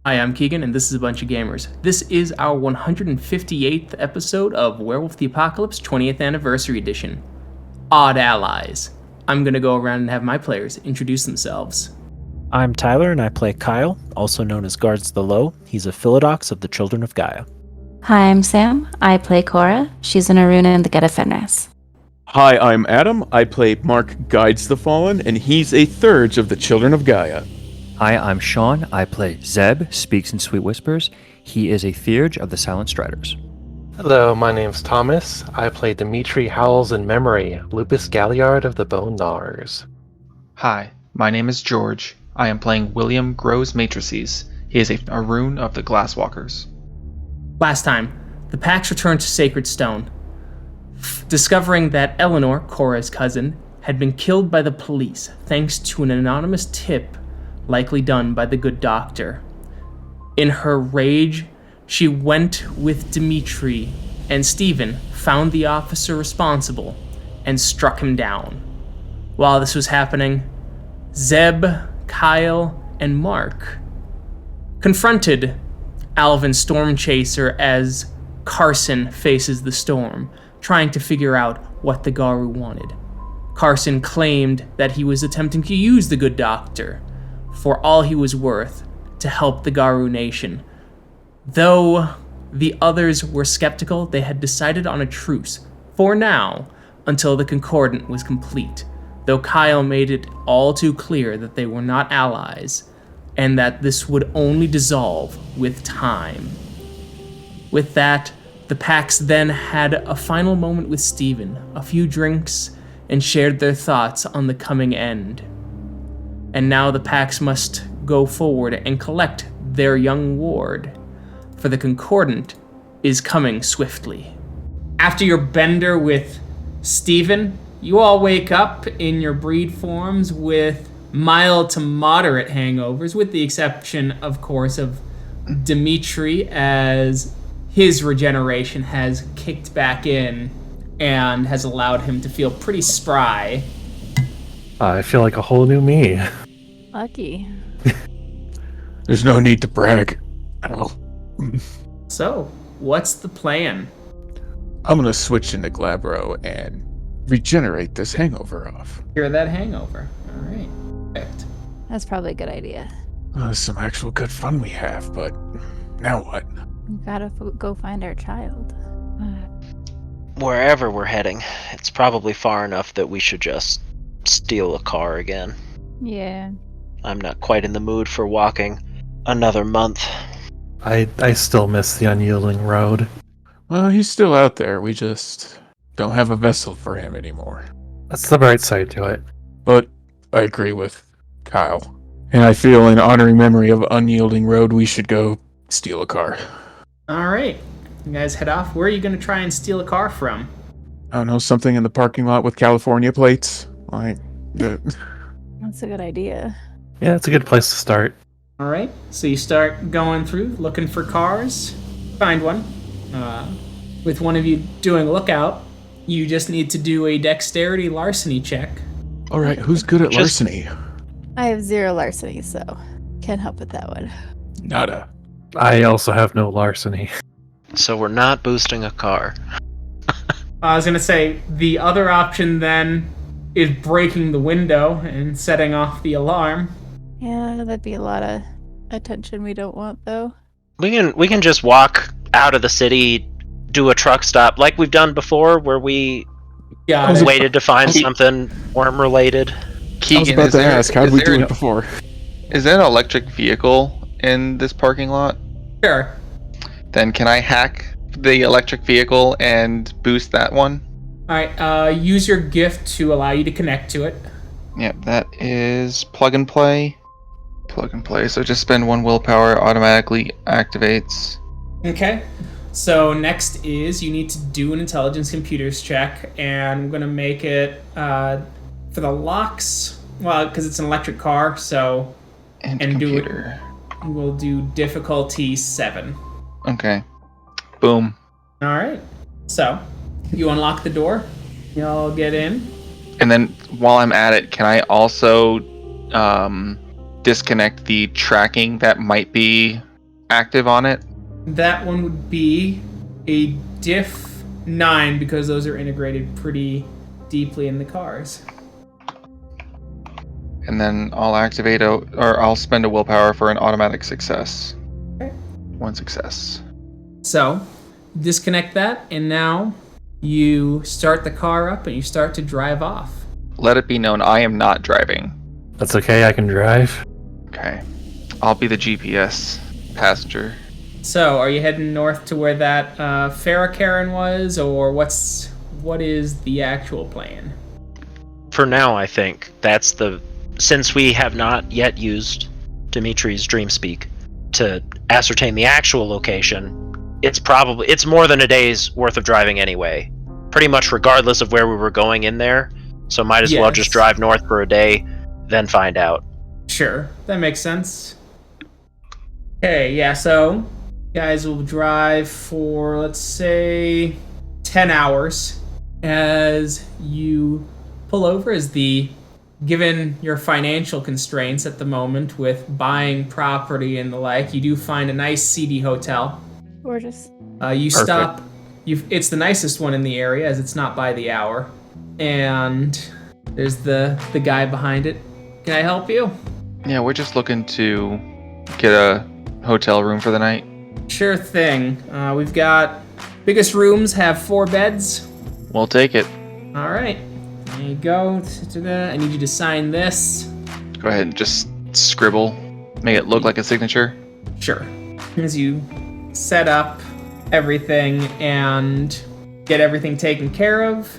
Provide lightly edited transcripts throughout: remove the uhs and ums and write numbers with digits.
Hi, I'm Keegan, and this is A Bunch of Gamers. This is our 158th episode of Werewolf the Apocalypse 20th Anniversary Edition. Odd Allies. I'm gonna go around and have my players introduce themselves. I'm Tyler, and I play Kyle, also known as Guards the Low. He's a Philodox of the Children of Gaia. Hi, I'm Sam. I play Cora. She's an Aruna in the Geta Fenris. Hi, I'm Adam. I play Mark Guides the Fallen, and he's a Thurge of the Children of Gaia. Hi, I'm Sean. I play Zeb Speaks-in-Sweet-Whispers. He is a Theurge of the Silent Striders. Hello, my name's Thomas. I play Dimitri Howls-In-Memory, Lupus Galliard of the Bone Gnawers. Hi, my name is George. I am playing William Grows-Matrices. He is a rune of the Glasswalkers. Last time, the Pax returned to Sacred Stone, discovering that Eleanor, Cora's cousin, had been killed by the police thanks to an anonymous tip likely done by the good doctor. In her rage, she went with Dimitri, and Stephen found the officer responsible and struck him down. While this was happening, Zeb, Kyle, and Mark confronted Alvin Storm-Chaser as Carson Faces-the-Storm, trying to figure out what the Garu wanted. Carson claimed that he was attempting to use the good doctor for all he was worth to help the Garu nation. Though the others were skeptical, they had decided on a truce, for now, until the Concordant was complete, though Kyle made it all too clear that they were not allies, and that this would only dissolve with time. With that, the Pax then had a final moment with Stephen, a few drinks, and shared their thoughts on the coming end. And now the Pax must go forward and collect their young ward, for the Concordant is coming swiftly. After your bender with Stephen, you all wake up in your breed forms with mild to moderate hangovers, with the exception, of course, of Dimitri, as his regeneration has kicked back in and has allowed him to feel pretty spry. I feel like a whole new me. Lucky. There's no need to brag. Ow. So, what's the plan? I'm gonna switch into Glabro and regenerate this hangover off. Cure that hangover. All right. Perfect. That's probably a good idea. There's some actual good fun we have, but now what? We gotta go find our child. Wherever we're heading, it's probably far enough that we should just steal a car again. Yeah. I'm not quite in the mood for walking another month. I still miss the unyielding road. Well, he's still out there. We just don't have a vessel for him anymore. That's the bright side to it. But I agree with Kyle. And I feel in honoring memory of Unyielding Road, we should go steal a car. All right. You guys head off. Where are you going to try and steal a car from? I don't know, something in the parking lot with California plates? Like, That's a good idea. Yeah, it's a good place to start. All right. So you start going through, looking for cars. Find one. With one of you doing lookout, you just need to do a dexterity larceny check. all right, who's good at larceny? I have 0 larceny, so can't help with that one. Nada. I also have no larceny. So we're not boosting a car. I was going to say, the other option then is breaking the window and setting off the alarm. Yeah, that'd be a lot of attention we don't want, though. We can just walk out of the city, do a truck stop like we've done before, where we waited to find something worm related. I was about to ask, how did we do it before? Is there an electric vehicle in this parking lot? Sure. Then can I hack the electric vehicle and boost that one? All right. Use your gift to allow you to connect to it. Yeah, that is plug and play. Plug and play. So just spend 1 willpower, automatically activates. Okay. So next is you need to do an intelligence computers check, and I'm going to make it for the locks. Well, because it's an electric car, so And do computer. it. We'll do difficulty 7. Okay. Boom. All right. So you unlock the door. Y'all get in. And then while I'm at it, can I also disconnect the tracking that might be active on it? That one would be a diff 9 because those are integrated pretty deeply in the cars. And then I'll activate or I'll spend a willpower for an automatic success. Okay. 1 success. So, disconnect that, and now you start the car up and you start to drive off. Let it be known I am not driving. That's okay, I can drive. Okay. I'll be the GPS passenger. So, are you heading north to where that Farrah Karen was, or what is the actual plan? For now, I think that's since we have not yet used Dimitri's Dreamspeak to ascertain the actual location, it's more than a day's worth of driving anyway. Pretty much regardless of where we were going in there, so might as well just drive north for a day, then find out. Sure, that makes sense. Okay, yeah, so you guys will drive for, let's say, 10 hours as you pull over given your financial constraints at the moment with buying property and the like, you do find a nice seedy hotel. Gorgeous. You stop. It's the nicest one in the area as it's not by the hour. And there's the guy behind it. Can I help you? Yeah, we're just looking to get a hotel room for the night. Sure thing. We've got biggest rooms have 4 beds. We'll take it. All right. There you go. I need you to sign this. Go ahead and just scribble. Make it look like a signature. Sure. As you set up everything and get everything taken care of,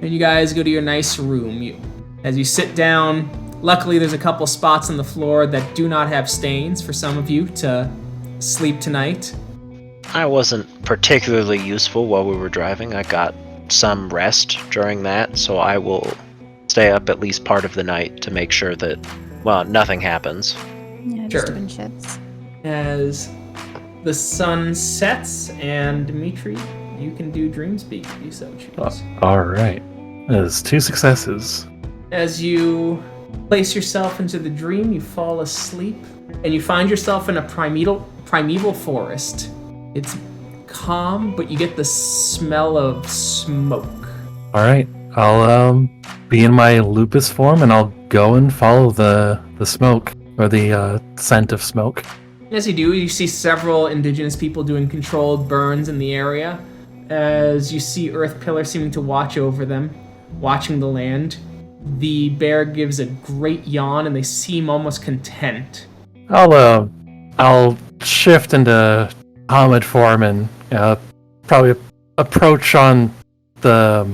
and you guys go to your nice room. As you sit down, luckily there's a couple spots on the floor that do not have stains for some of you to sleep tonight. I wasn't particularly useful while we were driving. I got some rest during that, so I will stay up at least part of the night to make sure that, nothing happens. Yeah, just doing shits. As the sun sets, and Dimitri, you can do Dreamspeak if you so choose. Alright. There's 2 successes. As you place yourself into the dream, you fall asleep, and you find yourself in a primeval forest. It's calm, but you get the smell of smoke. Alright. I'll be in my lupus form and I'll go and follow the smoke, or the scent of smoke. As you do, you see several indigenous people doing controlled burns in the area, as you see Earth Pillar seeming to watch over them, watching the land. The bear gives a great yawn and they seem almost content. I'll shift into Hamid form and probably approach on the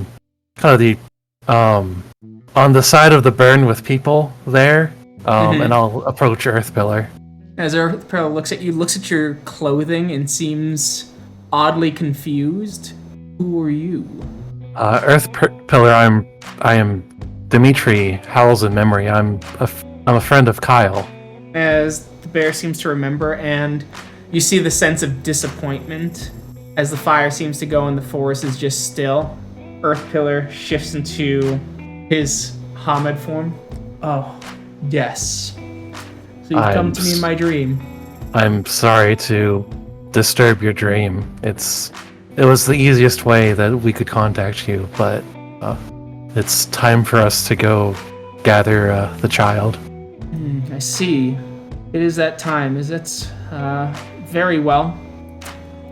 on the side of the burn with people there, and I'll approach Earth Pillar. As Earth Pillar looks at you, looks at your clothing and seems oddly confused. Who are you? Earth Pillar, I am Dimitri, Howls-In-Memory. I'm a friend of Kyle. As the bear seems to remember, and you see the sense of disappointment as the fire seems to go and the forest is just still. Earth Pillar shifts into his Hamid form. Oh, yes. So you've come to me in my dream. I'm sorry to disturb your dream. It was the easiest way that we could contact you, but it's time for us to go gather the child. I see. It is that time, is it? Very well.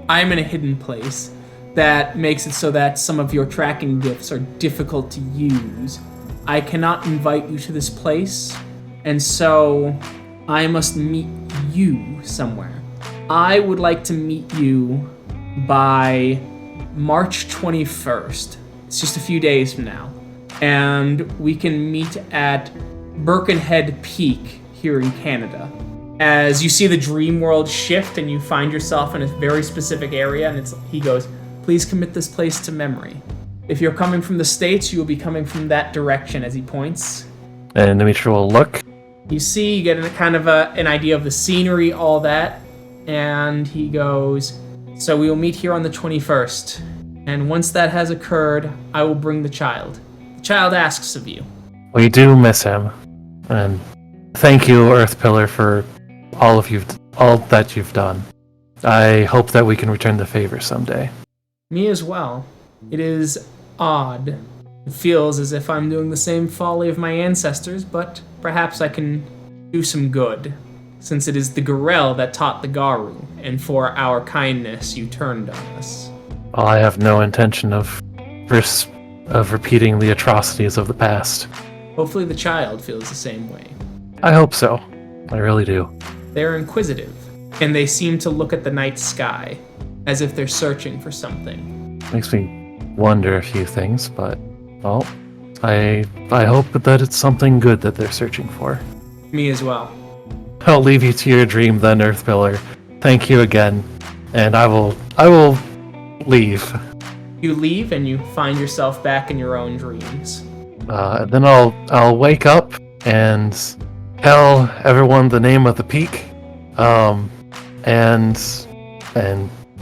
I'm in a hidden place that makes it so that some of your tracking gifts are difficult to use. I cannot invite you to this place, and so I must meet you somewhere. I would like to meet you by March 21st. It's just a few days from now. And we can meet at Birkenhead Peak here in Canada. As you see the dream world shift and you find yourself in a very specific area, and he goes, please commit this place to memory. If you're coming from the States, you will be coming from that direction, as he points. And Dimitri will look. You get an idea of the scenery, all that, and he goes, so we will meet here on the 21st. And once that has occurred, I will bring the child. The child asks of you. We do miss him. And thank you, Earth Pillar, for all that you've done. I hope that we can return the favor someday. Me as well. It is odd. It feels as if I'm doing the same folly of my ancestors, but perhaps I can do some good, since it is the Gorel that taught the Garu, and for our kindness you turned on us. Well, I have no intention of repeating the atrocities of the past. Hopefully the child feels the same way. I hope so. I really do. They're inquisitive, and they seem to look at the night sky, as if they're searching for something. Makes me wonder a few things, but, well, I hope that it's something good that they're searching for. Me as well. I'll leave you to your dream then, Earthpillar. Thank you again, and I will leave. You leave and you find yourself back in your own dreams. Then I'll wake up and tell everyone the name of the peak, and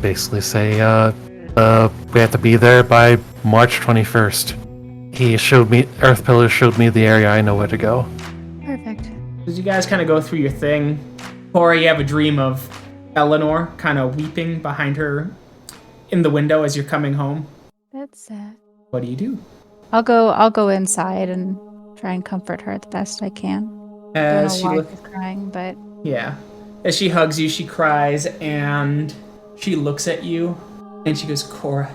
basically say we have to be there by March 21st. Earthpillar showed me the area. I know where to go. Perfect. As you guys kind of go through your thing, Cora, you have a dream of Eleanor kind of weeping behind her in the window as you're coming home. That's sad. What do you do? I'll go inside and try and comfort her the best I can. As she Don't know why she's crying, but yeah. As she hugs you, she cries and she looks at you and she goes, Cora,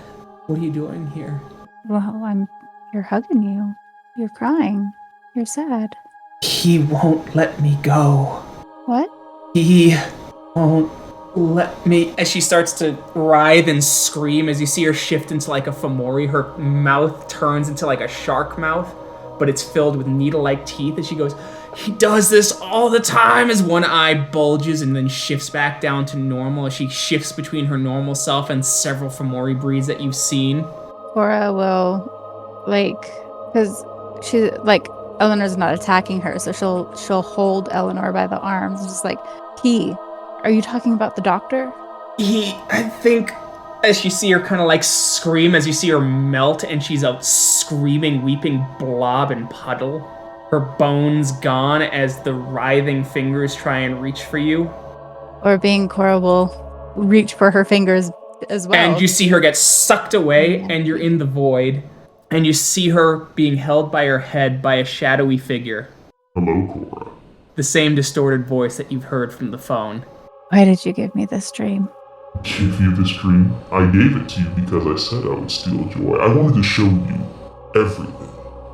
what are you doing here? well, you're hugging you. You're crying. You're sad. He won't let me go. What? He won't let me. As she starts to writhe and scream, as you see her shift into like a Fomori, her mouth turns into like a shark mouth, but it's filled with needle-like teeth. And she goes, he does this all the time, as one eye bulges and then shifts back down to normal as she shifts between her normal self and several Fomori breeds that you've seen. Cora will, because she, Eleanor's not attacking her, so she'll hold Eleanor by the arms, just like, are you talking about the doctor? I think, as you see her kind of scream, as you see her melt, and she's a screaming, weeping blob and puddle. Her bones gone as the writhing fingers try and reach for you. Or being Cora will reach for her fingers as well. And you see her get sucked away, and you're in the void. And you see her being held by her head by a shadowy figure. Hello, Cora. The same distorted voice that you've heard from the phone. Why did you give me this dream? Give you this dream? I gave it to you because I said I would steal joy. I wanted to show you everything.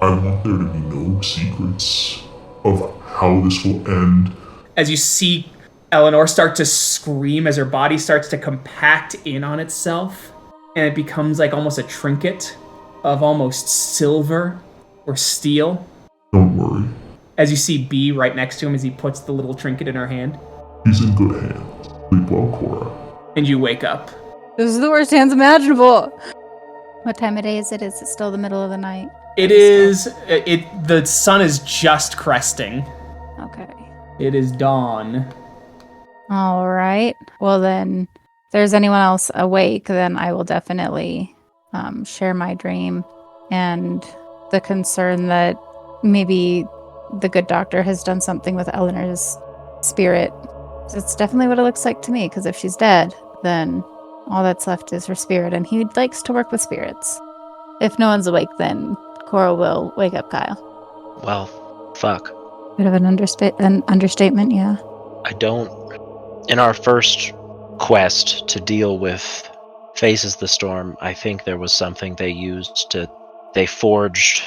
I want there to be no secrets of how this will end. As you see Eleanor start to scream, as her body starts to compact in on itself, and it becomes like almost a trinket of almost silver or steel. Don't worry. As you see B right next to him as he puts the little trinket in her hand. He's in good hands. Sleep well, Cora. And you wake up. This is the worst hands imaginable. What time of day is it? Is it still the middle of the night? It is. The sun is just cresting. Okay. It is dawn. All right. Well, then, if there's anyone else awake, then I will definitely share my dream and the concern that maybe the good doctor has done something with Eleanor's spirit. It's definitely what it looks like to me, because if she's dead, then all that's left is her spirit, and he likes to work with spirits. If no one's awake, then Cora will wake up Kyle. Well, fuck. Bit of an understatement, yeah. In our first quest to deal with Faces-the-Storm, I think there was something they forged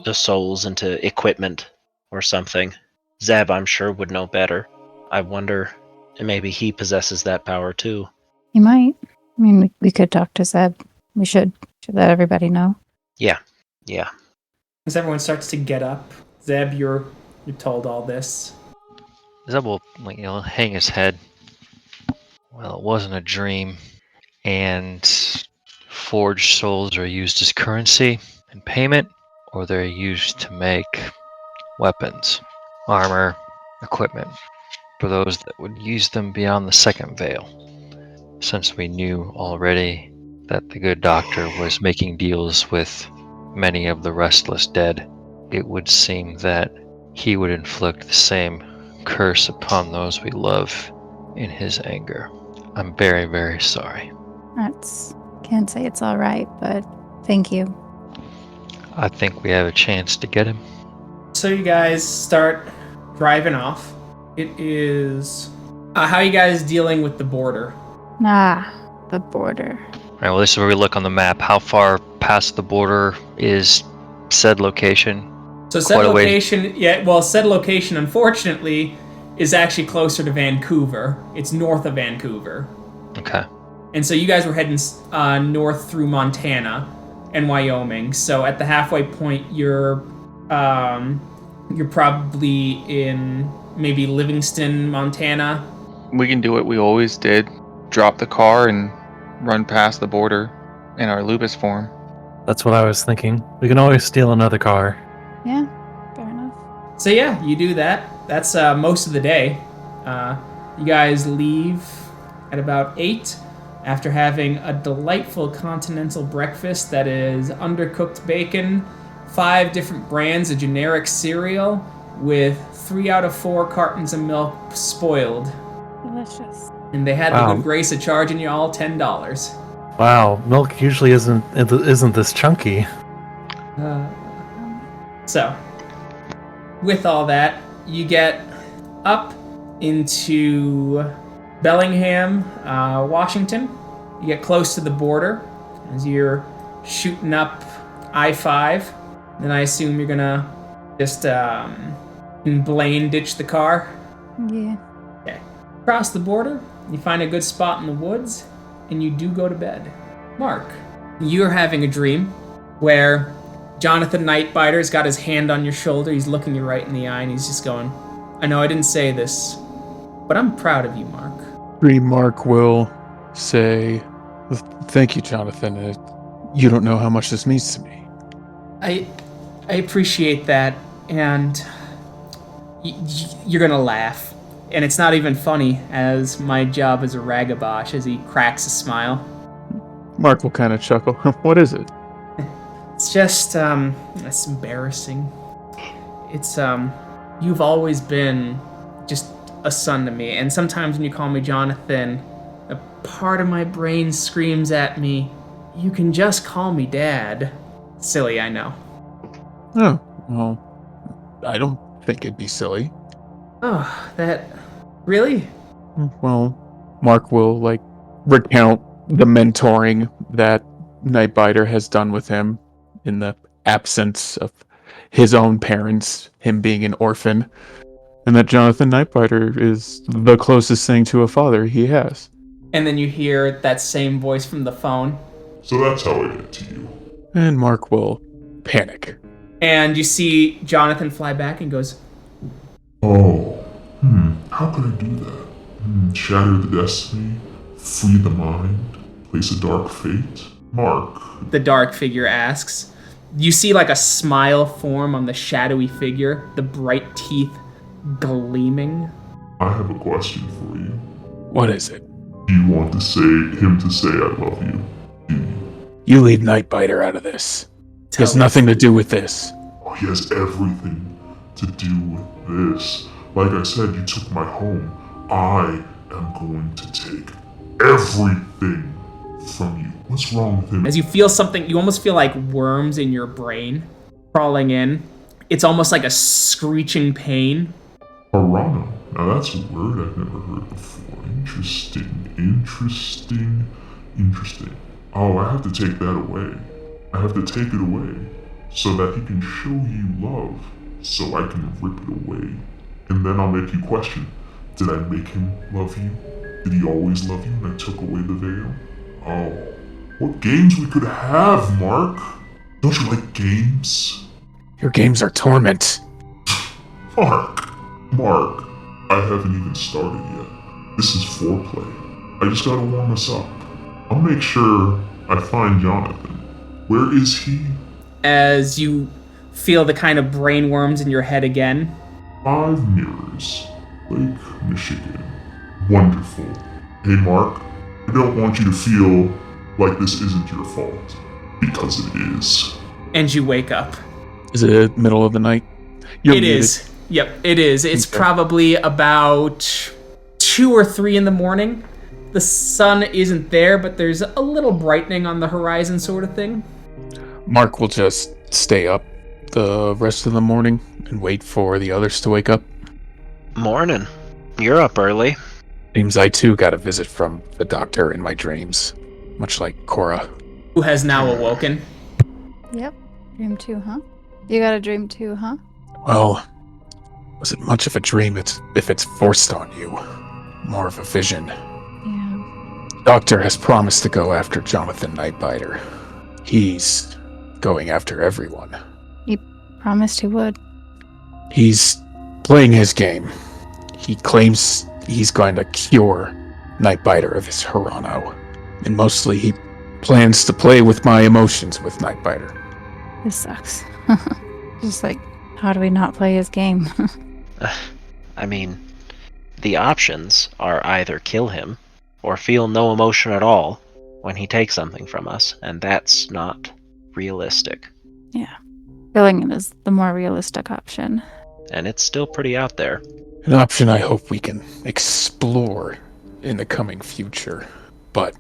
the souls into equipment or something. Zeb, I'm sure, would know better. I wonder, maybe he possesses that power too. He might. I mean, we could talk to Zeb. We should let everybody know. Yeah. As everyone starts to get up, Zeb, you're told all this. Zeb will, hang his head. Well, it wasn't a dream, and forged souls are used as currency and payment, or they're used to make weapons, armor, equipment, for those that would use them beyond the second veil. Since we knew already that the good doctor was making deals with many of the restless dead, it would seem that he would inflict the same curse upon those we love in his anger. I'm very, very sorry. Can't say it's all right, but thank you. I think we have a chance to get him. So you guys start driving off. It is... how are you guys dealing with the border? The border. All right, well, this is where we look on the map. How far past the border is said location? So said location, unfortunately, is actually closer to Vancouver. It's north of Vancouver. Okay. And so you guys were heading north through Montana and Wyoming. So at the halfway point, you're probably in maybe Livingston, Montana. We can do what we always did. Drop the car and run past the border in our lupus form. That's what I was thinking. We can always steal another car. Yeah, fair enough. So yeah, you do that. That's most of the day. You guys leave at about 8 after having a delightful continental breakfast that is undercooked bacon, 5 different brands of generic cereal, with 3 out of 4 cartons of milk spoiled. Delicious. And they had the good grace of charging you all $10. Wow, milk usually isn't this chunky. So, with all that, you get up into Bellingham, Washington. You get close to the border as you're shooting up I-5. Then I assume you're gonna just in Blaine ditch the car. Yeah. Okay. Cross the border, you find a good spot in the woods, and you do go to bed. Mark, you're having a dream where Jonathan Nightbiter's got his hand on your shoulder, he's looking you right in the eye, and he's just going, I know I didn't say this, but I'm proud of you, Mark. Mark will say, thank you, Jonathan. You don't know how much this means to me. I appreciate that, and you're gonna laugh. And it's not even funny, as my job as a ragabosh, as he cracks a smile. Mark will kind of chuckle. What is it? It's just, it's embarrassing. It's, you've always been just a son to me, and sometimes when you call me Jonathan, a part of my brain screams at me, you can just call me Dad. Silly, I know. Oh, well, I don't think it'd be silly. Oh, that... Really? Well, Mark will, recount the mentoring that Nightbiter has done with him in the absence of his own parents, him being an orphan, and that Jonathan Nightbiter is the closest thing to a father he has. And then you hear that same voice from the phone. So that's how I get to you. And Mark will panic. And you see Jonathan fly back and goes, Oh, how could I do that? Shatter the destiny, free the mind, place a dark fate? Mark. The dark figure asks. You see a smile form on the shadowy figure, the bright teeth gleaming. I have a question for you. What is it? Do you want him to say I love you? Do you? You leave Nightbiter out of this. He has nothing to do with this. Oh, he has everything to do with this. Like I said, you took my home. I am going to take everything from you. What's wrong with him? As you feel something, you almost feel like worms in your brain crawling in. It's almost like a screeching pain. Piranha. Now that's a word I've never heard before. Interesting. Oh, I have to take that away. I have to take it away so that he can show you love, so I can rip it away. And then I'll make you question, did I make him love you? Did he always love you when I took away the veil? Oh, what games we could have, Mark? Don't you like games? Your games are torment. Mark, I haven't even started yet. This is foreplay. I just gotta warm us up. I'll make sure I find Jonathan. Where is he? As you feel the kind of brain worms in your head again. 5 Mirrors, Lake Michigan. Wonderful. Hey Mark, I don't want you to feel like this isn't your fault, because it is. And you wake up. Is it middle of the night? It is. Yep, it is. It's probably about 2 or 3 in the morning. the sun isn't there, but there's a little brightening on the horizon sort of thing. Mark will just stay up the rest of the morning and wait for the others to wake up. Morning. You're up early. Seems I too got a visit from the doctor in my dreams, much like Cora. Who has now awoken. Yep. Dream 2, huh? You got a dream 2, huh? Well, was it much of a dream if it's forced on you? More of a vision. Yeah. Doctor has promised to go after Jonathan Nightbiter. He's going after everyone. He promised he would. He's playing his game. He claims he's going to cure Nightbiter of his Hirano. And mostly he plans to play with my emotions with Nightbiter. This sucks. Just like, how do we not play his game? I mean, the options are either kill him or feel no emotion at all when he takes something from us, and that's not realistic. Yeah. Killing him is the more realistic option. And it's still pretty out there. An option I hope we can explore in the coming future. But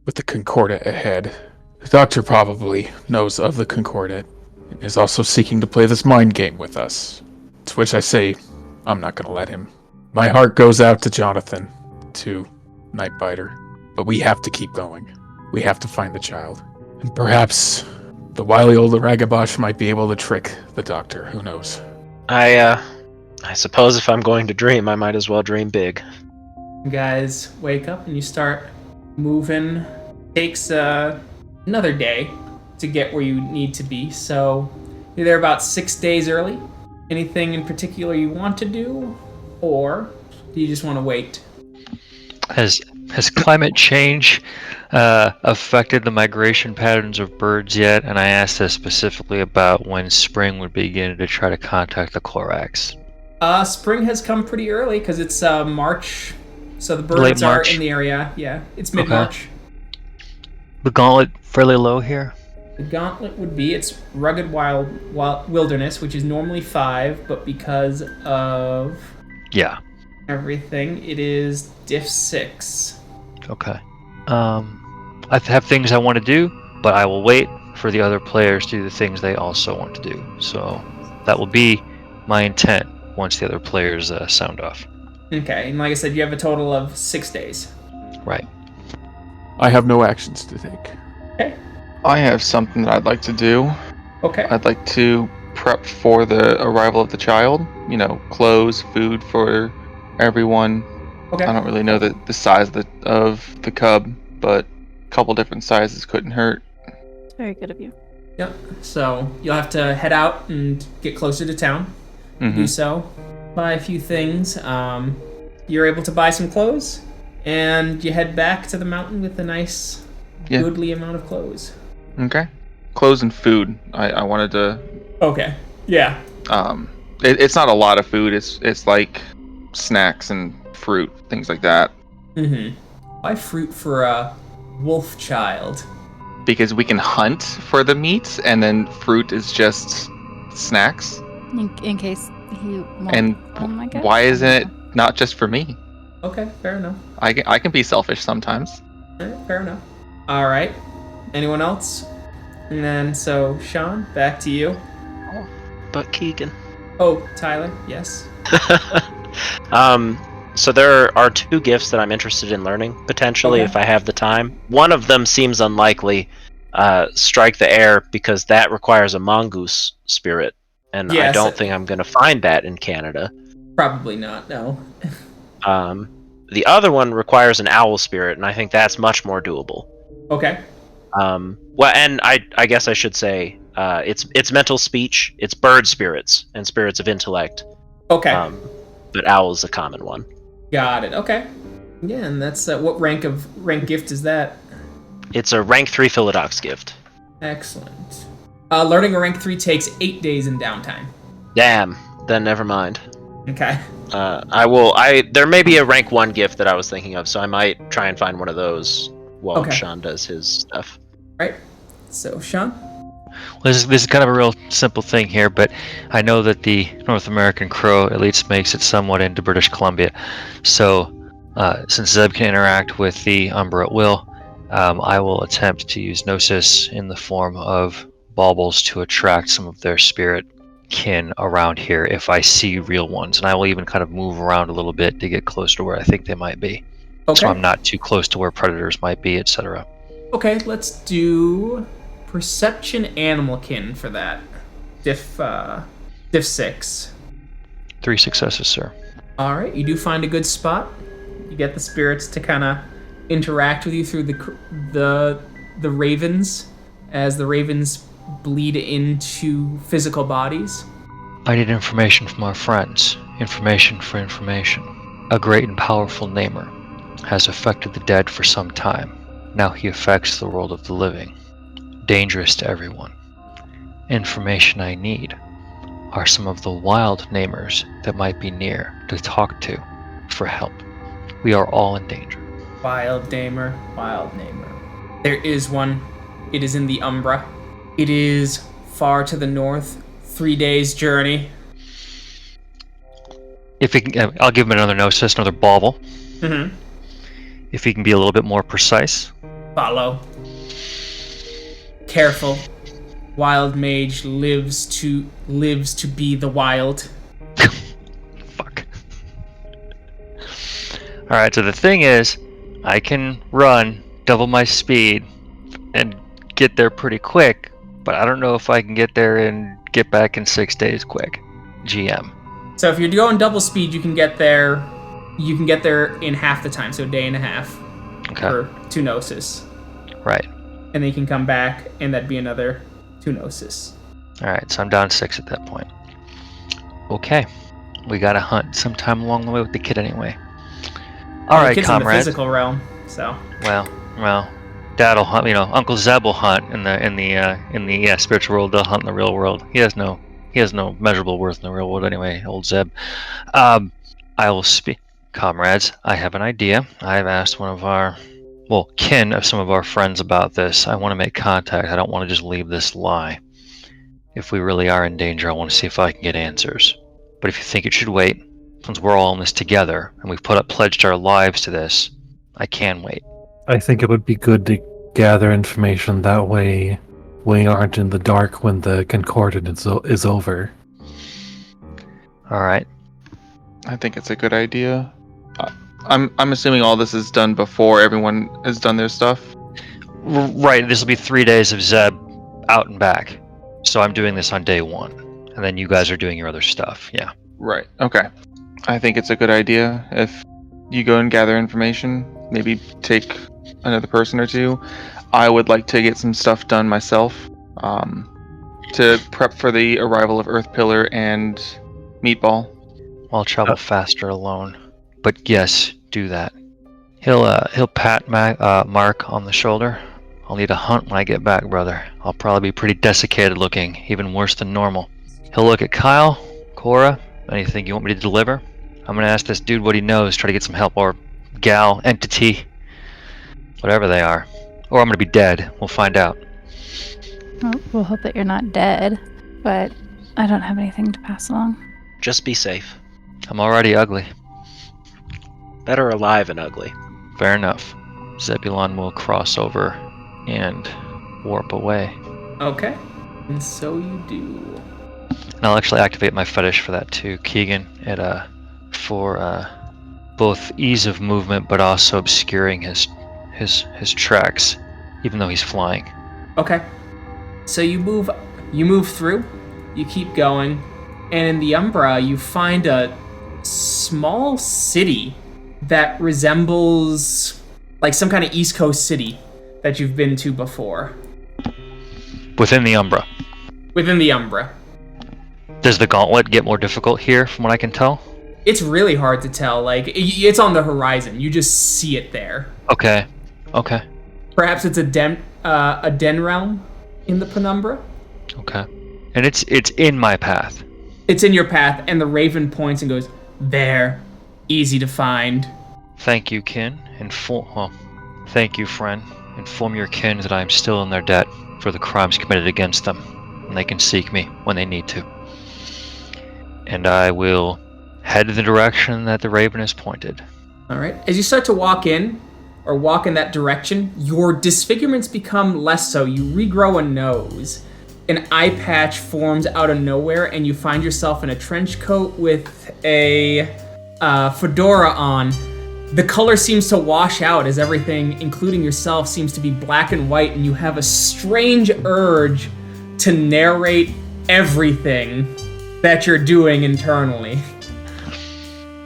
with the Concordant ahead, the Doctor probably knows of the Concordant and is also seeking to play this mind game with us. To which I say, I'm not going to let him. My heart goes out to Jonathan, to Nightbiter, but we have to keep going. We have to find the child. And perhaps the wily old Ragabosh might be able to trick the Doctor, who knows. I suppose if I'm going to dream, I might as well dream big. You guys wake up and you start moving. Takes another day to get where you need to be, so you're there about 6 days early. Anything in particular you want to do, or do you just want to wait? Has climate change affected the migration patterns of birds yet? And I asked this specifically about when spring would begin to try to contact the Clorax. Spring has come pretty early because it's March, so the birds Late are March. in the area. Yeah, it's mid-March. Okay. The gauntlet fairly low here. The gauntlet would be its rugged wild wilderness, which is normally 5, but because of everything, it is diff 6. Okay. I have things I want to do, but I will wait for the other players to do the things they also want to do. So that will be my intent once the other players sound off. Okay, and like I said, you have a total of 6 days. Right. I have no actions to take. Okay. I have something that I'd like to do. Okay. I'd like to prep for the arrival of the child. You know, clothes, food for everyone. Okay. I don't really know the size of the cub, but a couple different sizes couldn't hurt. Very good of you. Yep. So you'll have to head out and get closer to town. Do so. Buy a few things. You're able to buy some clothes, and you head back to the mountain with a nice, goodly amount of clothes. Okay. Clothes and food. I wanted to. Okay. Yeah. It's not a lot of food. It's like snacks and fruit, things like that. Buy fruit for a wolf child. Because we can hunt for the meat, and then fruit is just snacks. In case he won't. And oh my God. why isn't it not just for me? Okay, fair enough. I can be selfish sometimes. All right, fair enough. All right. Anyone else? And then, so, Sean, back to you. But Keegan. Oh, Tyler, yes. So there are 2 gifts that I'm interested in learning, potentially, if I have the time. One of them seems unlikely, Strike the Air, because that requires a mongoose spirit, and I don't think I'm going to find that in Canada. Probably not, no. The other one requires an owl spirit, and I think that's much more doable. Okay. Well, and I guess I should say, it's mental speech, it's bird spirits, and spirits of intellect. Okay. But owl is a common one. Got it. Okay. Yeah, and that's what rank gift is that? It's a rank 3 Philodox gift. Excellent. Learning a rank 3 takes 8 days in downtime. Damn. Then never mind. Okay. There may be a rank 1 gift that I was thinking of, so I might try and find one of those while Sean does his stuff. Right. So, Sean? Well, this is kind of a real simple thing here, but I know that the North American Crow at least makes it somewhat into British Columbia. So Since Zeb can interact with the Umbra at will, I will attempt to use Gnosis in the form of baubles to attract some of their spirit kin around here if I see real ones. And I will even kind of move around a little bit to get close to where I think they might be. Okay. So I'm not too close to where predators might be, etc. Okay, let's do Perception Animalkin for that. Diff 6. 3 successes, sir. All right, you do find a good spot. You get the spirits to kind of interact with you through the ravens, as the ravens bleed into physical bodies. I need information from our friends. Information for information. A great and powerful namer has affected the dead for some time. Now he affects the world of the living. Dangerous to everyone. Information I need are some of the wild namers that might be near to talk to for help. We are all in danger. Wild namer. There is one. It is in the Umbra. It is far to the north. 3 days' journey. If he can, I'll give him another Gnosis, another bauble. Mm-hmm. If he can be a little bit more precise. Follow. Careful. Wild mage lives to be the wild. Fuck. Alright, so the thing is, I can run double my speed and get there pretty quick, but I don't know if I can get there and get back in 6 days quick. GM. So if you're going double speed, you can get there in half the time, so a day and a half. Okay. For 2 Gnosis. Right. And then you can come back, and that'd be another 2 Gnosis. Alright, so I'm down 6 at that point. Okay. We gotta hunt sometime along the way with the kid anyway. Alright, kid's comrades. in the physical realm, so. Well, Dad'll hunt. Uncle Zeb will hunt in the spiritual world. They'll hunt in the real world. He has no measurable worth in the real world anyway. Old Zeb. I will speak, comrades. I have an idea. I have asked one of our, kin of some of our friends about this. I want to make contact. I don't want to just leave this lie. If we really are in danger, I want to see if I can get answers. But if you think it should wait, since we're all in this together and we've pledged our lives to this, I can wait. I think it would be good to gather information that way. We aren't in the dark when the Concordant is over. All right. I think it's a good idea. I'm assuming all this is done before everyone has done their stuff. Right. This will be 3 days of Zeb out and back. So I'm doing this on day 1, and then you guys are doing your other stuff. Yeah. Right. Okay. I think it's a good idea if you go and gather information. Maybe take another person or two. I would like to get some stuff done myself to prep for the arrival of Earthpillar and Meatball. I'll travel faster alone, but yes, do that. He'll pat Mark on the shoulder. I'll need a hunt when I get back, brother. I'll probably be pretty desiccated looking, even worse than normal. He'll look at Kyle, Cora, anything you want me to deliver. I'm gonna ask this dude what he knows, try to get some help, or gal, entity, whatever they are. Or I'm gonna be dead. We'll find out. Well, we'll hope that you're not dead, but I don't have anything to pass along. Just be safe. I'm already ugly. Better alive and ugly. Fair enough. Zebulon will cross over and warp away. Okay. And so you do. And I'll actually activate my fetish for that too, Keegan. For both ease of movement, but also obscuring his tracks, even though he's flying. Okay. So you move through, you keep going, and in the Umbra you find a small city that resembles like some kind of East Coast city that you've been to before. Within the Umbra. Within the Umbra. Does the gauntlet get more difficult here, from what I can tell? It's really hard to tell. Like, it's on the horizon. You just see it there. Okay. Perhaps it's a den realm in the Penumbra. Okay. And it's in my path. It's in your path, and the raven points and goes, there. Easy to find. Thank you, kin. Thank you, friend. Inform your kin that I am still in their debt for the crimes committed against them, and they can seek me when they need to. And I will head in the direction that the raven has pointed. All right. As you start to walk in that direction, your disfigurements become less so. You regrow a nose. An eye patch forms out of nowhere, and you find yourself in a trench coat with a fedora on. The color seems to wash out as everything, including yourself, seems to be black and white, and you have a strange urge to narrate everything that you're doing internally.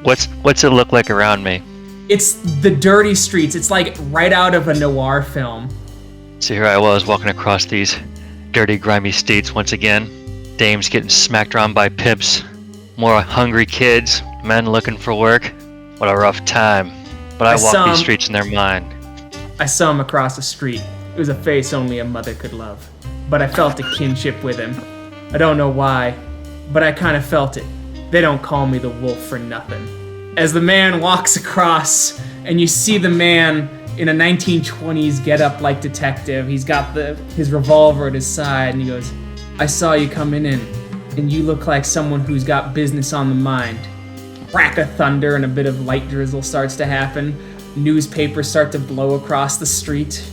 What's it look like around me? It's the dirty streets. It's like right out of a noir film. So here I was walking across these dirty, grimy streets once again. Dames getting smacked around by pimps. More hungry kids. Men looking for work. What a rough time. But I walk these streets in their mind. I saw him across the street. It was a face only a mother could love. But I felt a kinship with him. I don't know why, but I kind of felt it. They don't call me the wolf for nothing. As the man walks across, and you see the man in a 1920s getup like detective. He's got his revolver at his side, and he goes, I saw you coming in, and you look like someone who's got business on the mind. Crack of thunder and a bit of light drizzle starts to happen. Newspapers start to blow across the street.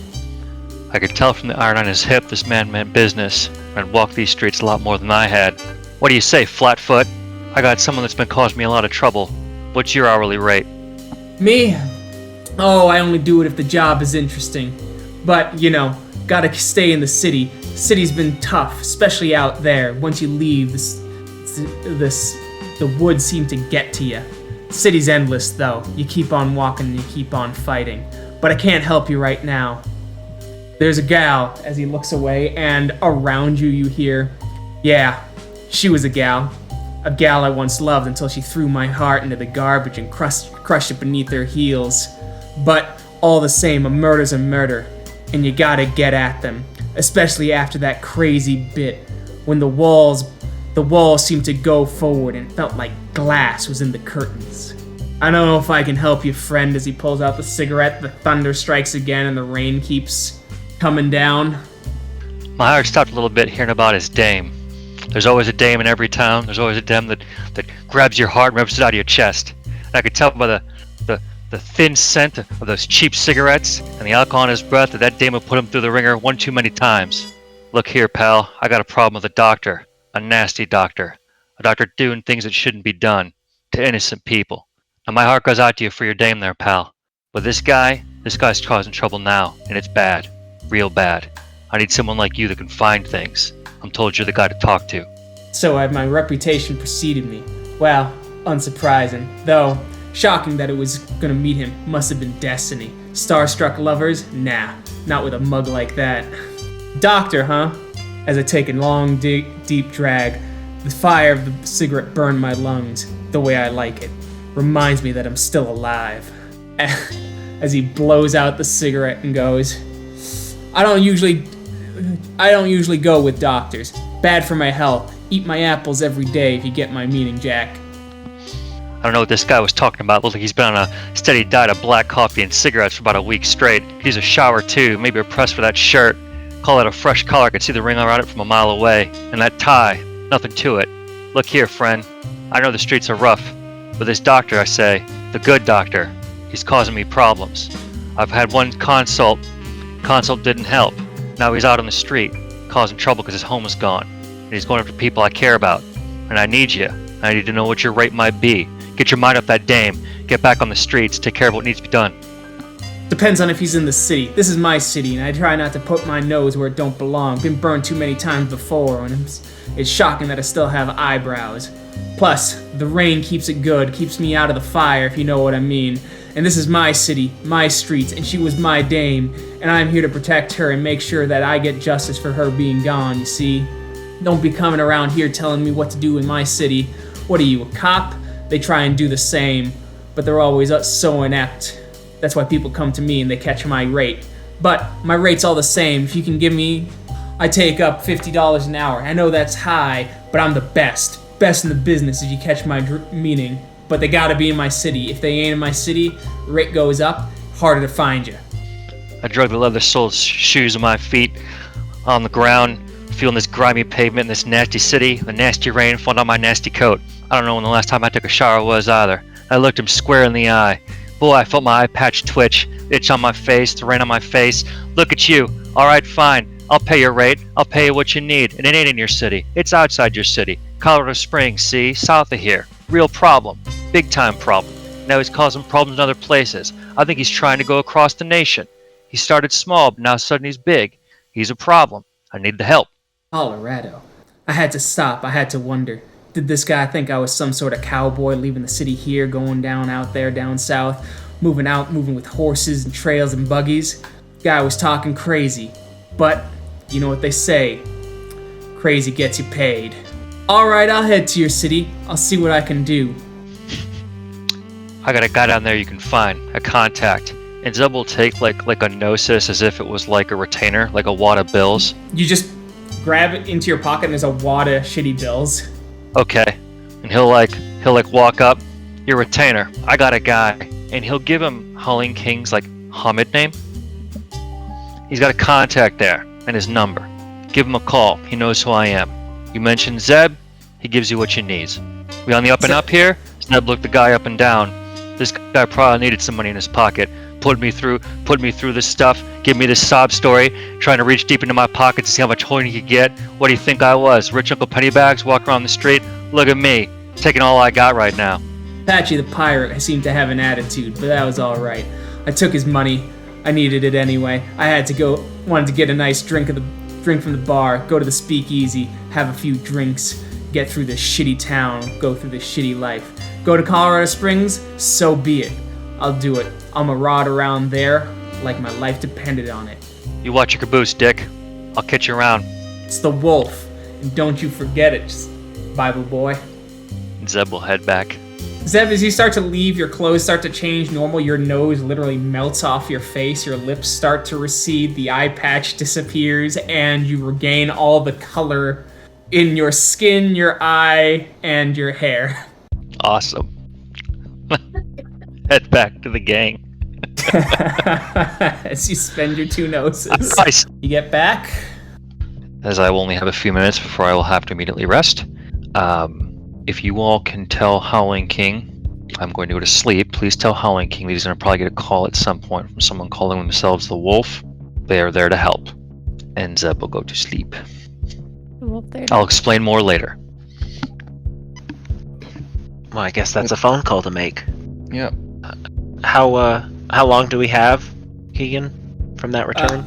I could tell from the iron on his hip this man meant business and walked these streets a lot more than I had. What do you say, Flatfoot? I got someone that's been causing me a lot of trouble. What's your hourly rate? Me? Oh, I only do it if the job is interesting. But, gotta stay in the city. City's been tough, especially out there. Once you leave, the woods seem to get to you. City's endless, though. You keep on walking and you keep on fighting. But I can't help you right now. There's a gal, as he looks away, and around you hear, yeah, she was a gal. A gal I once loved until she threw my heart into the garbage and crushed it beneath her heels. But all the same, a murder's a murder, and you gotta get at them, especially after that crazy bit when the walls seemed to go forward and it felt like glass was in the curtains. I don't know if I can help you, friend. As he pulls out the cigarette, the thunder strikes again and the rain keeps coming down. My heart stopped a little bit hearing about his dame. There's always a dame in every town. There's always a dame that grabs your heart and rips it out of your chest. And I could tell by the thin scent of those cheap cigarettes and the alcohol in his breath that dame would put him through the ringer one too many times. Look here, pal. I got a problem with a doctor. A nasty doctor. A doctor doing things that shouldn't be done to innocent people. Now my heart goes out to you for your dame there, pal. But this guy's causing trouble now, and it's bad. Real bad. I need someone like you that can find things. I'm told you're the guy to talk to. So my reputation preceded me. Well, unsurprising. Though, shocking that it was gonna meet him. Must have been destiny. Starstruck lovers? Nah, not with a mug like that. Doctor, huh? As I take a long, deep drag, the fire of the cigarette burned my lungs the way I like it. Reminds me that I'm still alive. As he blows out the cigarette and goes, I don't usually go with doctors. Bad for my health. Eat my apples every day if you get my meaning, Jack. I don't know what this guy was talking about. Looks like he's been on a steady diet of black coffee and cigarettes for about a week straight. Could use a shower too, maybe a press for that shirt. Call it a fresh collar. I could see the ring around it from a mile away. And that tie, nothing to it. Look here, friend. I know the streets are rough, but this doctor, I say, the good doctor, he's causing me problems. I've had one consult. Consult didn't help. Now he's out on the street, causing trouble because his home is gone. And he's going after people I care about. And I need you. I need to know what your rate might be. Get your mind off that dame. Get back on the streets. Take care of what needs to be done. Depends on if he's in the city. This is my city, and I try not to put my nose where it don't belong. Been burned too many times before, and it's shocking that I still have eyebrows. Plus, the rain keeps it good, keeps me out of the fire, if you know what I mean. And this is my city, my streets, and she was my dame, and I'm here to protect her and make sure that I get justice for her being gone, you see? Don't be coming around here telling me what to do in my city. What are you, a cop? They try and do the same, but they're always so inept. That's why people come to me and they catch my rate. But my rate's all the same. If you can give me, I take up $50 an hour. I know that's high, but I'm the best. Best in the business if you catch my meaning. But they gotta be in my city. If they ain't in my city, rate goes up, harder to find you. I drug the leather-soled shoes of my feet on the ground, feeling this grimy pavement in this nasty city, the nasty rain falling on my nasty coat. I don't know when the last time I took a shower was either. I looked him square in the eye. Boy, I felt my eye patch twitch, itch on my face, the rain on my face. Look at you. All right, fine. I'll pay your rate. I'll pay you what you need. And it ain't in your city. It's outside your city. Colorado Springs, see? South of here. Real problem. Big time problem. Now he's causing problems in other places. I think he's trying to go across the nation. He started small, but now suddenly he's big. He's a problem. I need the help. Colorado. I had to stop. I had to wonder. Did this guy think I was some sort of cowboy leaving the city here, going down out there, down south, moving with horses and trails and buggies? Guy was talking crazy. But, you know what they say. Crazy gets you paid. Alright, I'll head to your city. I'll see what I can do. I got a guy down there you can find, a contact. And Zeb will take like a gnosis as if it was like a retainer, like a wad of bills. You just grab it into your pocket and there's a wad of shitty bills. Okay. And he'll walk up. Your retainer. I got a guy. And he'll give him Howling King's Hamid name. He's got a contact there and his number. Give him a call. He knows who I am. You mention Zeb, he gives you what you need. We on the up and up here? Zeb looked the guy up and down. This guy probably needed some money in his pocket. Put me through this stuff, give me this sob story, trying to reach deep into my pocket to see how much horny he could get. What do you think I was? Rich Uncle Pennybags, walk around the street? Look at me, taking all I got right now. Patchy the pirate seemed to have an attitude, but that was alright. I took his money. I needed it anyway. I wanted to get a nice drink from the bar, go to the speakeasy, have a few drinks, get through this shitty town, go through this shitty life. Go to Colorado Springs? So be it. I'll do it. I'll maraud around there like my life depended on it. You watch your caboose, Dick. I'll catch you around. It's the wolf, and don't you forget it, Bible boy. Zeb will head back. Zeb, as you start to leave, your clothes start to change normal, your nose literally melts off your face, your lips start to recede, the eye patch disappears, and you regain all the color in your skin, your eye, and your hair. Awesome. Head back to the gang. As you spend your 2 noses. Nice. You get back. As I will only have a few minutes before I will have to immediately rest. If you all can tell Howling King, I'm going to go to sleep. Please tell Howling King that he's going to probably get a call at some point from someone calling themselves the Wolf. They are there to help. And Zeb will go to sleep. I'll explain more later. Well, I guess that's a phone call to make. Yep. How long do we have, Keegan, from that return?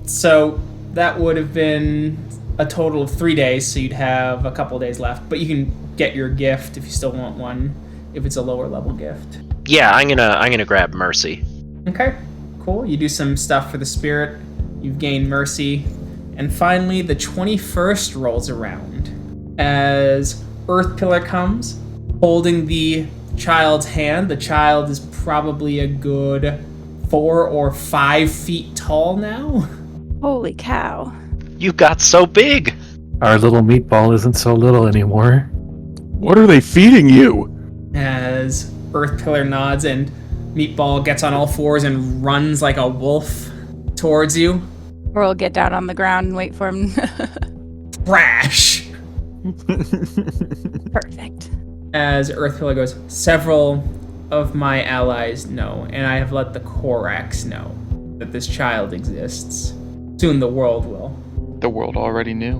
So that would have been a total of 3 days, so you'd have a couple of days left. But you can get your gift if you still want one, if it's a lower level gift. Yeah, I'm gonna grab Mercy. Okay, cool. You do some stuff for the spirit. You've gained Mercy. And finally, the 21st rolls around. As Earth Pillar comes, holding the child's hand. The child is probably a good 4 or 5 feet tall now. Holy cow. You got so big! Our little meatball isn't so little anymore. What are they feeding you? As Earth Pillar nods and Meatball gets on all fours and runs like a wolf towards you. Or we'll get down on the ground and wait for him. Crash! Perfect. As Earth Pillar goes, several of my allies know, and I have let the Korax know that this child exists. Soon the world will. The world already knew.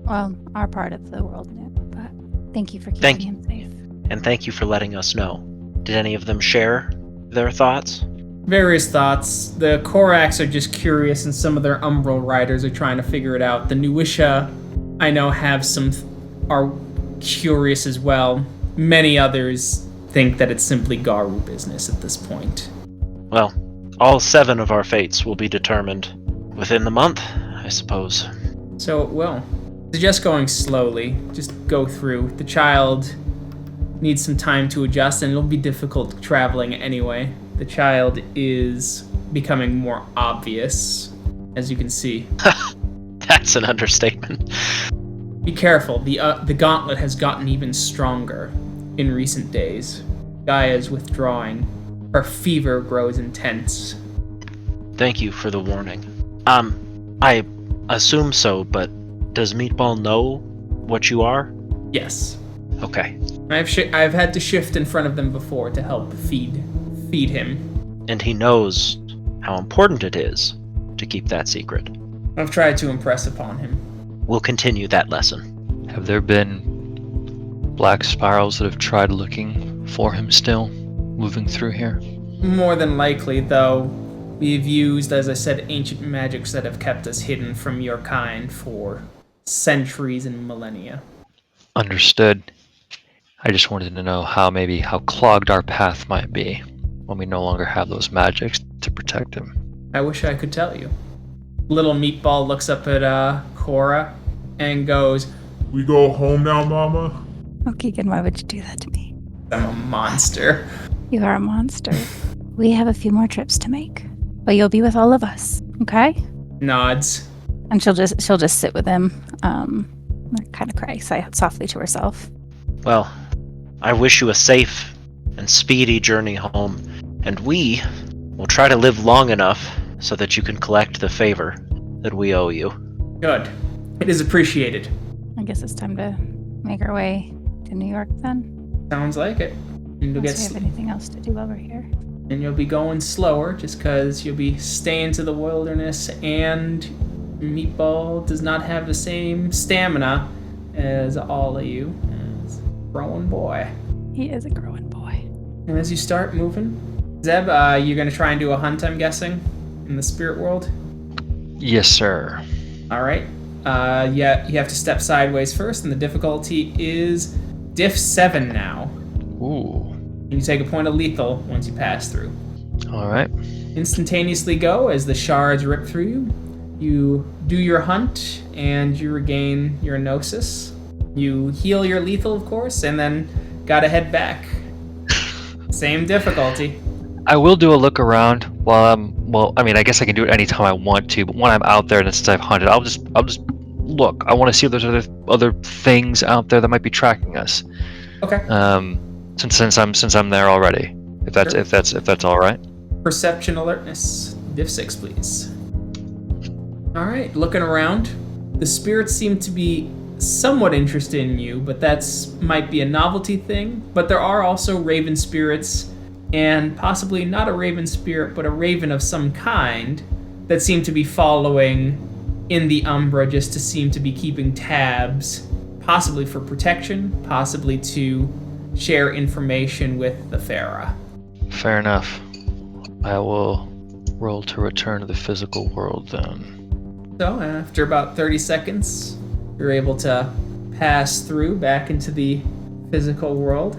Well, our part of the world knew, but thank you for keeping him safe. And thank you for letting us know. Did any of them share their thoughts? Various thoughts. The Korax are just curious, and some of their Umbral riders are trying to figure it out. The Nuisha, I know, are curious as well. Many others think that it's simply Garu business at this point. Well, all 7 of our fates will be determined within the month, I suppose. So it will. Suggest going slowly. Just go through. The child needs some time to adjust, and it'll be difficult traveling anyway. The child is becoming more obvious, as you can see. That's an understatement. Be careful. The gauntlet has gotten even stronger in recent days. Gaia is withdrawing. Her fever grows intense. Thank you for the warning. I assume so, but does Meatball know what you are? Yes. Okay. I've had to shift in front of them before to help feed feed him. And he knows how important it is to keep that secret. I've tried to impress upon him. We'll continue that lesson. Have there been black spirals that have tried looking for him still, moving through here? More than likely, though, we've used, as I said, ancient magics that have kept us hidden from your kind for centuries and millennia. Understood. I just wanted to know how clogged our path might be when we no longer have those magics to protect him. I wish I could tell you. Little Meatball looks up at Cora and goes, We go home now, Mama? Oh, Keegan, why would you do that to me? I'm a monster. You are a monster. We have a few more trips to make, but you'll be with all of us, okay? Nods. And she'll just sit with him, kind of cry softly to herself. Well, I wish you a safe and speedy journey home, and we will try to live long enough so that you can collect the favor that we owe you. Good. It is appreciated. I guess it's time to make our way to New York then. Sounds like it. And you'll Unless we have anything else to do while we're here. And you'll be going slower just because you'll be staying to the wilderness, and Meatball does not have the same stamina as all of you. As a growing boy. He is a growing boy. And as you start moving, Zeb, you're going to try and do a hunt, I'm guessing, in the spirit world? Yes, sir. All right. Yeah, you have to step sideways first, and the difficulty is diff 7 now. Ooh. You take a point of lethal once you pass through. All right. Instantaneously go as the shards rip through you. You do your hunt, and you regain your gnosis. You heal your lethal, of course, and then gotta head back. Same difficulty. I will do a look around while I guess I can do it anytime I want to, but when I'm out there and since I've hunted, I'll just look. I want to see if there's other things out there that might be tracking us. Okay. Since I'm there already. If that's all right. Perception alertness. Diff 6, please. All right, looking around. The spirits seem to be somewhat interested in you, but might be a novelty thing. But there are also raven spirits, and possibly not a raven spirit, but a raven of some kind that seem to be following in the Umbra, just to seem to be keeping tabs, possibly for protection, possibly to share information with the Farah. Fair enough. I will roll to return to the physical world then. So after about 30 seconds, you're able to pass through back into the physical world.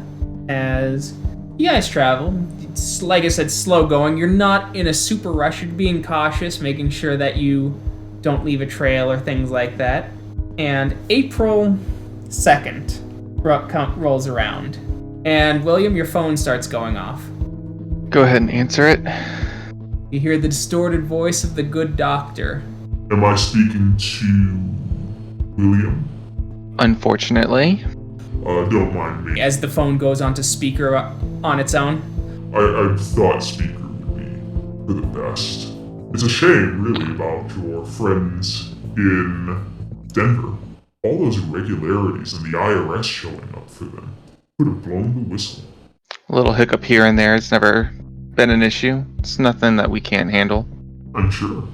As you guys travel, it's, like I said, slow going. You're not in a super rush. You're being cautious, making sure that you don't leave a trail or things like that. And April 2nd rolls around. And William, your phone starts going off. Go ahead and answer it. You hear the distorted voice of the good doctor. Am I speaking to William? Unfortunately. Don't mind me. As the phone goes onto speaker on its own. I thought speaker would be for the best. It's a shame, really, about your friends in Denver. All those irregularities and the IRS showing up for them could have blown the whistle. A little hiccup here and there. It's never been an issue. It's nothing that we can't handle. I'm sure.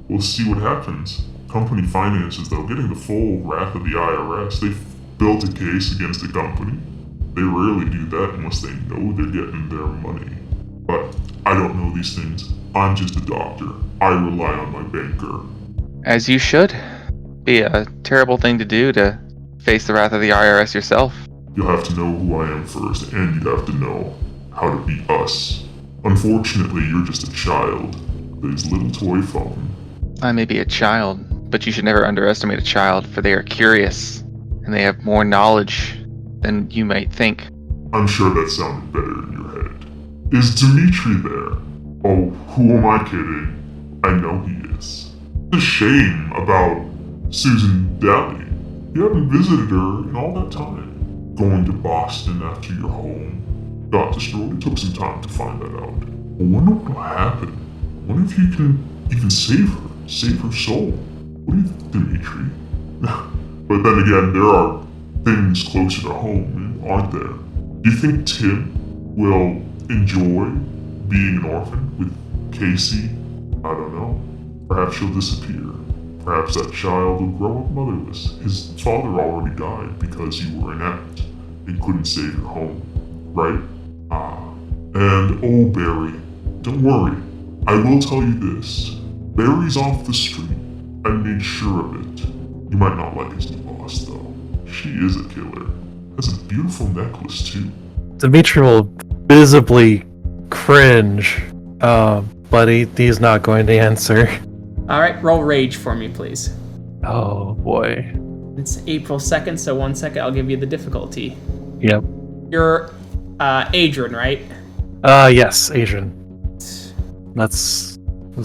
We'll see what happens. Company finances, though, getting the full wrath of the IRS. They've built a case against the company. They rarely do that unless they know they're getting their money. But I don't know these things. I'm just a doctor. I rely on my banker. As you should. Be a terrible thing to do to face the wrath of the IRS yourself. You'll have to know who I am first, and you have to know how to be us. Unfortunately, you're just a child with his little toy phone. I may be a child, but you should never underestimate a child, for they are curious, and they have more knowledge than you might think. I'm sure that sounded better in your head. Is Dimitri there? Oh, who am I kidding? I know he is. It's a shame about Susan Daly. You haven't visited her in all that time. Going to Boston after your home got destroyed. It took some time to find that out. I wonder what'll happen. I wonder if you can even save her soul. What do you think, Dimitri? But then again, there are things closer to home, aren't there? Do you think Tim will enjoy being an orphan with Casey, I don't know. Perhaps she'll disappear. Perhaps that child will grow up motherless. His father already died because you were inept and couldn't save your home, right? And oh, Barry, don't worry. I will tell you this. Barry's off the street. I made sure of it. You might not like his new boss, though. She is a killer. Has a beautiful necklace, too. Dimitri will visibly cringe, but he's not going to answer. Alright, roll rage for me, please. Oh boy. It's April 2nd, so 1 second, I'll give you the difficulty. Yep. You're Adrian, right? Yes, Asian. Was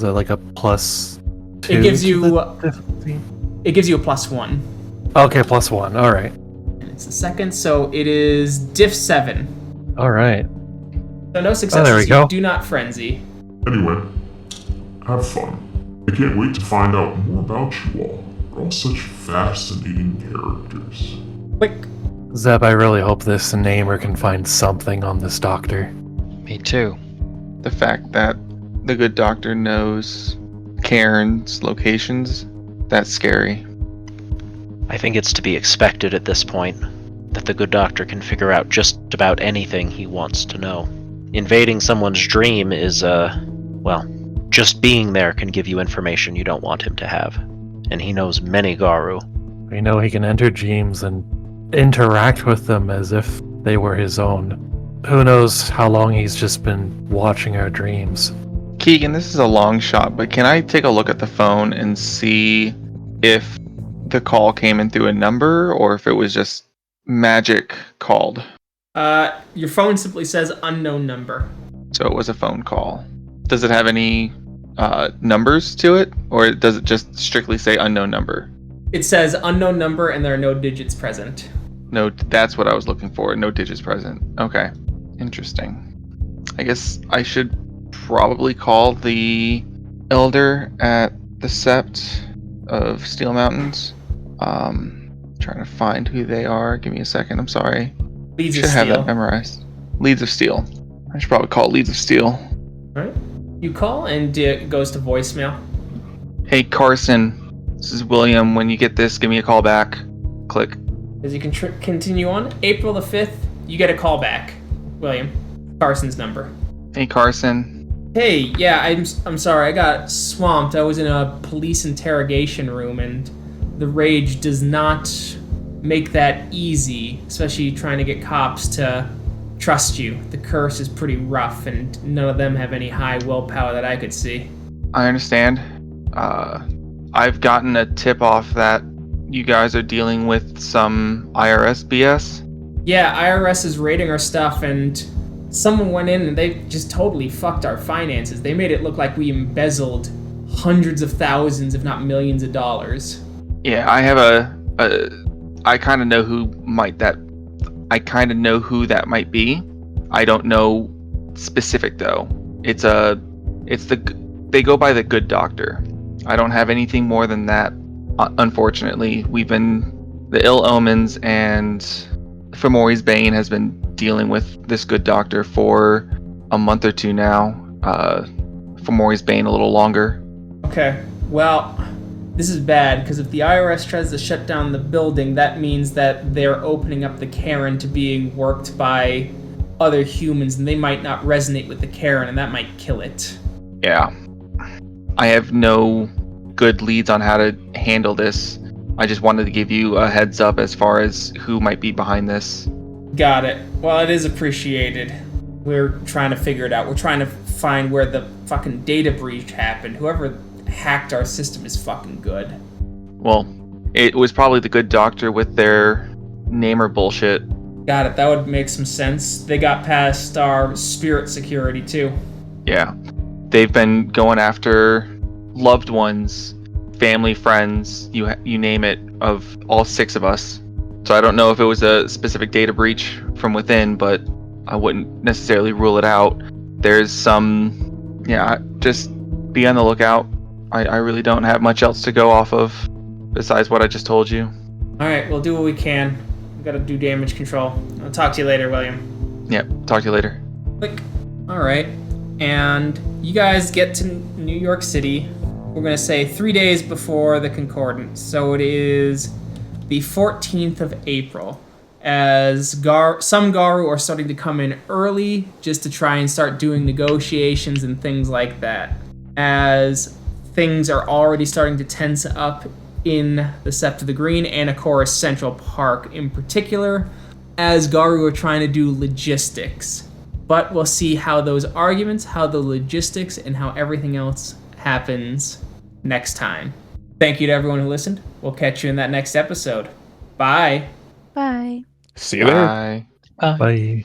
that like a +2? It gives to you the difficulty? It gives you a +1. Okay, +1. All right. And it's the second, so it is diff 7. All right. So no successes. there we go. You do not frenzy. Anyway, have fun. I can't wait to find out more about you all. You're all such fascinating characters. Click. Zeb, I really hope this Namer can find something on this doctor. Me too. The fact that the good doctor knows Karen's locations, that's scary. I think it's to be expected at this point that the good doctor can figure out just about anything he wants to know. Invading someone's dream is, just being there can give you information you don't want him to have. And he knows many Garu. We know he can enter dreams and interact with them as if they were his own. Who knows how long he's just been watching our dreams. Keegan, this is a long shot, but can I take a look at the phone and see if the call came in through a number or if it was just magic called? Your phone simply says unknown number. So it was a phone call. Does it have any numbers to it, or does it just strictly say unknown number? It says unknown number and there are no digits present. No, that's what I was looking for. No digits present. Okay. Interesting. I guess I should probably call the elder at the Sept of Steel Mountains. Trying to find who they are. Give me a second. I'm sorry. Leads Should of have Steel. that memorized. Leads of Steel. I should probably call it Leads of Steel. Alright. You call and it goes to voicemail. Hey Carson, this is William. When you get this, give me a call back. Click. As you can continue on, April the 5th, you get a call back. William. Carson's number. Hey Carson. Hey, yeah, I'm sorry, I got swamped. I was in a police interrogation room, and the rage does not make that easy, especially trying to get cops to trust you. The curse is pretty rough, and none of them have any high willpower that I could see. I understand. I've gotten a tip off that you guys are dealing with some IRS BS. Yeah, IRS is raiding our stuff, and someone went in and they just totally fucked our finances. They made it look like we embezzled hundreds of thousands, if not millions of dollars. Yeah, I have I kind of know who that might be. I don't know specific though. They go by the good doctor. I don't have anything more than that. Unfortunately, the ill omens and Fomori's Bane has been dealing with this good doctor for a month or two now. Fomori's Bane a little longer. Okay, well, this is bad, because if the IRS tries to shut down the building, that means that they're opening up the Karen to being worked by other humans, and they might not resonate with the Karen, and that might kill it. Yeah. I have no good leads on how to handle this. I just wanted to give you a heads up as far as who might be behind this. Got it. Well, it is appreciated. We're trying to figure it out. We're trying to find where the fucking data breach happened. Whoever hacked our system is fucking good. Well, it was probably the good doctor with their Namer bullshit. Got it. That would make some sense. They got past our spirit security, too. Yeah. They've been going after loved ones, family, friends, you name it, of all 6 of us. So I don't know if it was a specific data breach from within, but I wouldn't necessarily rule it out. There's some... Yeah, just be on the lookout. I really don't have much else to go off of besides what I just told you. Alright, we'll do what we can. We gotta do damage control. I'll talk to you later, William. Yep, talk to you later. Click. Alright. and you guys get to New York City. We're going to say 3 days before the Concordant. So it is the 14th of April. As some Garu are starting to come in early just to try and start doing negotiations and things like that. As things are already starting to tense up in the Sept of the Green and Akoris Central Park in particular, as Garu are trying to do logistics. But we'll see how those arguments, how the logistics, and how everything else happens next time. Thank you to everyone who listened. We'll catch you in that next episode. Bye. Bye. See you there. Bye. Bye.